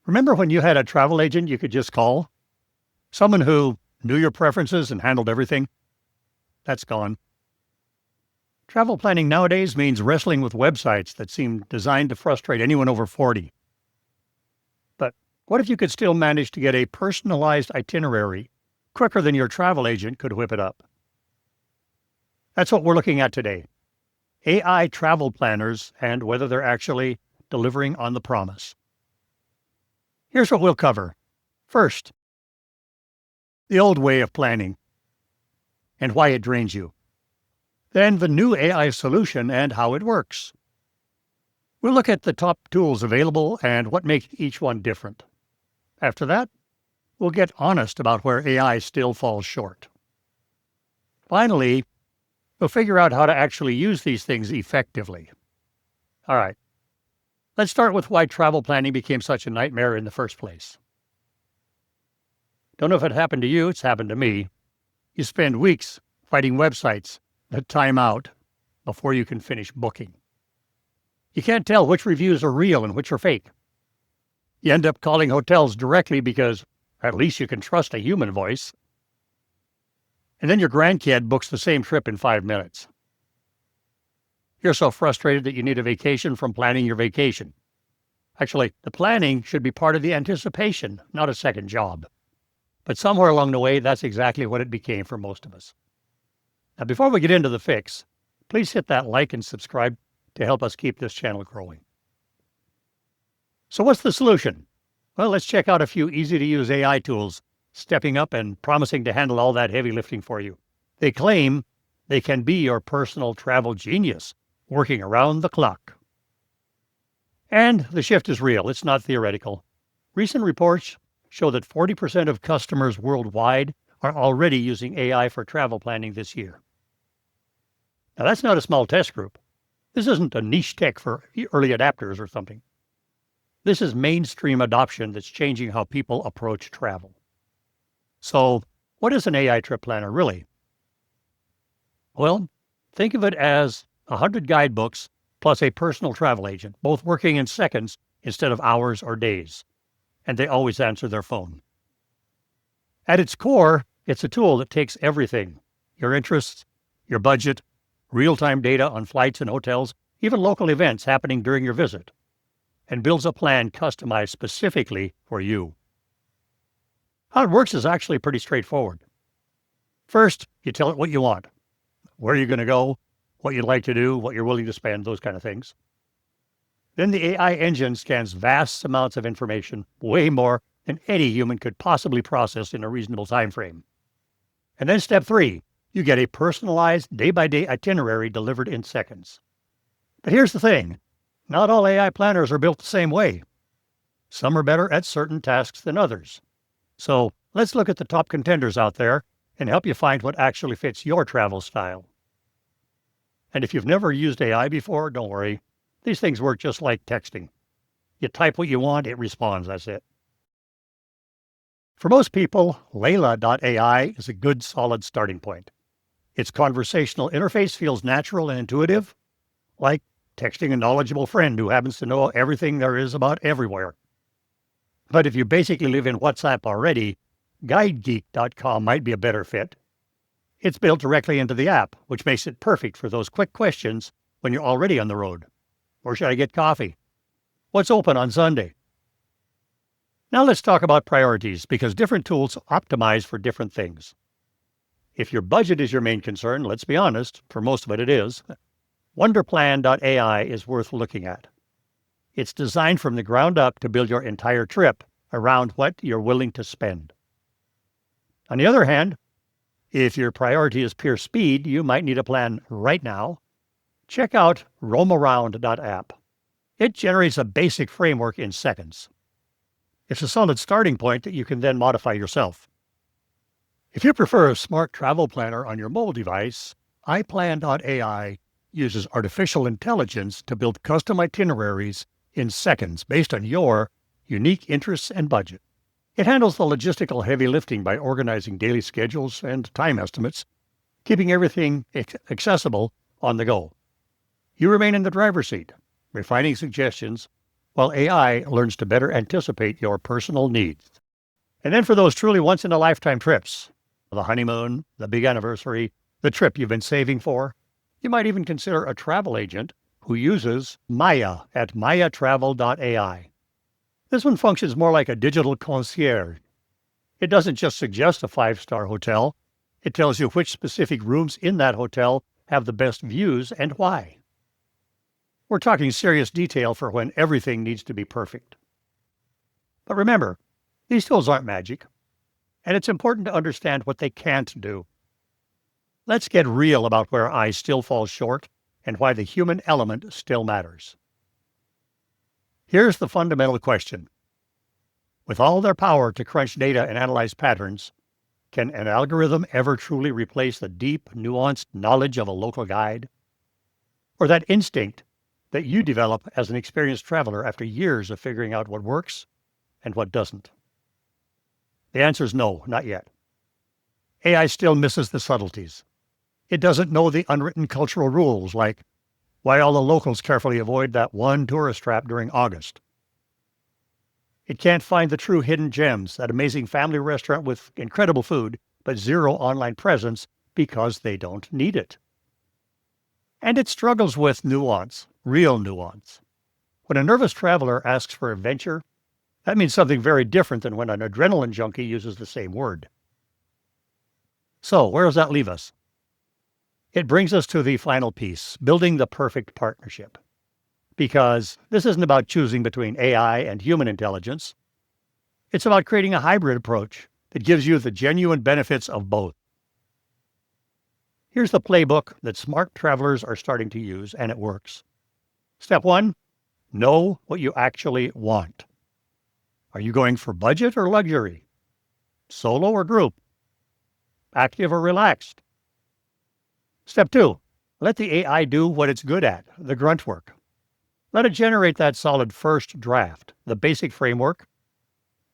Remember when you had a travel agent you could just call? Someone who knew your preferences and handled everything? That's gone. Travel planning nowadays means wrestling with websites that seem designed to frustrate anyone over 40. But what if you could still manage to get a personalized itinerary quicker than your travel agent could whip it up? That's what we're looking at today. AI travel planners and whether they're actually delivering on the promise. Here's what we'll cover. First, the old way of planning and why it drains you. Then the new AI solution and how it works. We'll look at the top tools available and what makes each one different. After that, we'll get honest about where AI still falls short. Finally, we'll figure out how to actually use these things effectively. All right, let's start with why travel planning became such a nightmare in the first place. Don't know if it happened to you, it's happened to me. You spend weeks fighting websites that time out before you can finish booking. You can't tell which reviews are real and which are fake. You end up calling hotels directly because at least you can trust a human voice. And then your grandkid books the same trip in 5 minutes. You're so frustrated that you need a vacation from planning your vacation. Actually, the planning should be part of the anticipation, not a second job. But somewhere along the way, that's exactly what it became for most of us. Now, before we get into the fix, please hit that like and subscribe to help us keep this channel growing. So what's the solution? Well, let's check out a few easy-to-use AI tools, stepping up and promising to handle all that heavy lifting for you. They claim they can be your personal travel genius, working around the clock. And the shift is real, it's not theoretical. Recent reports show that 40% of customers worldwide are already using AI for travel planning this year. Now, that's not a small test group. This isn't a niche tech for early adapters or something. This is mainstream adoption that's changing how people approach travel. So, what is an AI trip planner really? Well, think of it as 100 guidebooks plus a personal travel agent, both working in seconds instead of hours or days. And they always answer their phone. At its core, it's a tool that takes everything, your interests, your budget, real-time data on flights and hotels, even local events happening during your visit, and builds a plan customized specifically for you. How it works is actually pretty straightforward. First, you tell it what you want, where you're going to go, what you'd like to do, what you're willing to spend, those kind of things. Then the AI engine scans vast amounts of information, way more than any human could possibly process in a reasonable time frame. And then step 3, you get a personalized day-by-day itinerary delivered in seconds. But here's the thing, not all AI planners are built the same way. Some are better at certain tasks than others. So let's look at the top contenders out there and help you find what actually fits your travel style. And if you've never used AI before, don't worry. These things work just like texting. You type what you want, it responds, that's it. For most people, Layla.ai is a good, solid starting point. Its conversational interface feels natural and intuitive, like texting a knowledgeable friend who happens to know everything there is about everywhere. But if you basically live in WhatsApp already, GuideGeek.com might be a better fit. It's built directly into the app, which makes it perfect for those quick questions when you're already on the road. Where should I get coffee? What's open on Sunday? Now let's talk about priorities, because different tools optimize for different things. If your budget is your main concern, let's be honest, for most of it is, Wonderplan.ai is worth looking at. It's designed from the ground up to build your entire trip around what you're willing to spend. On the other hand, if your priority is pure speed, you might need a plan right now. Check out roamaround.app. It generates a basic framework in seconds. It's a solid starting point that you can then modify yourself. If you prefer a smart travel planner on your mobile device, iPlan.ai uses artificial intelligence to build custom itineraries in seconds based on your unique interests and budget. It handles the logistical heavy lifting by organizing daily schedules and time estimates, keeping everything accessible on the go. You remain in the driver's seat, refining suggestions while AI learns to better anticipate your personal needs. And then for those truly once-in-a-lifetime trips, the honeymoon, the big anniversary, the trip you've been saving for, you might even consider a travel agent who uses Maya at mayatravel.ai. This one functions more like a digital concierge. It doesn't just suggest a five-star hotel, it tells you which specific rooms in that hotel have the best views and why. We're talking serious detail for when everything needs to be perfect. But remember, these tools aren't magic, and it's important to understand what they can't do. Let's get real about where I still fall short and why the human element still matters. Here's the fundamental question. With all their power to crunch data and analyze patterns, can an algorithm ever truly replace the deep, nuanced knowledge of a local guide? Or that instinct that you develop as an experienced traveler after years of figuring out what works and what doesn't? The answer is no, not yet. AI still misses the subtleties. It doesn't know the unwritten cultural rules, like why all the locals carefully avoid that one tourist trap during August. It can't find the true hidden gems, that amazing family restaurant with incredible food, but zero online presence because they don't need it. And it struggles with nuance, real nuance. When a nervous traveler asks for adventure, that means something very different than when an adrenaline junkie uses the same word. So, where does that leave us? It brings us to the final piece, building the perfect partnership. Because this isn't about choosing between AI and human intelligence. It's about creating a hybrid approach that gives you the genuine benefits of both. Here's the playbook that smart travelers are starting to use, and it works. Step 1, know what you actually want. Are you going for budget or luxury? Solo or group? Active or relaxed? Step 2, let the AI do what it's good at, the grunt work. Let it generate that solid first draft, the basic framework.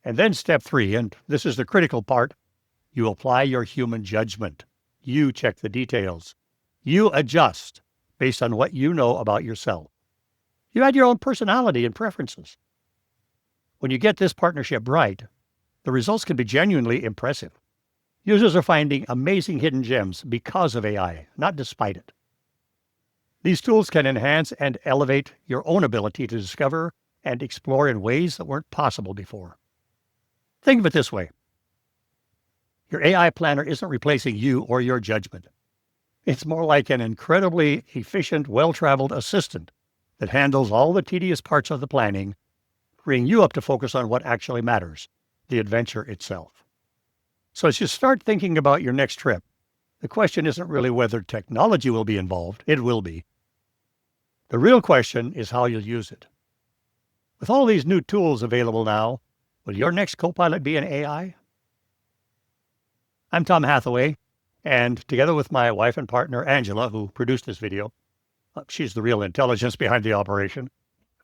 And then step 3, and this is the critical part, you apply your human judgment. You check the details. You adjust based on what you know about yourself. You add your own personality and preferences. When you get this partnership right, the results can be genuinely impressive. Users are finding amazing hidden gems because of AI, not despite it. These tools can enhance and elevate your own ability to discover and explore in ways that weren't possible before. Think of it this way. Your AI planner isn't replacing you or your judgment. It's more like an incredibly efficient, well-traveled assistant that handles all the tedious parts of the planning, freeing you up to focus on what actually matters, the adventure itself. So as you start thinking about your next trip, the question isn't really whether technology will be involved. It will be. The real question is how you'll use it. With all these new tools available now, will your next co-pilot be an AI? I'm Tom Hathaway, and together with my wife and partner, Angela, who produced this video, she's the real intelligence behind the operation,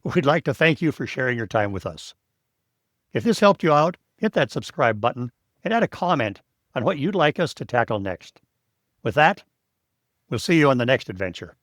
we'd like to thank you for sharing your time with us. If this helped you out, hit that subscribe button and add a comment on what you'd like us to tackle next. With that, we'll see you on the next adventure.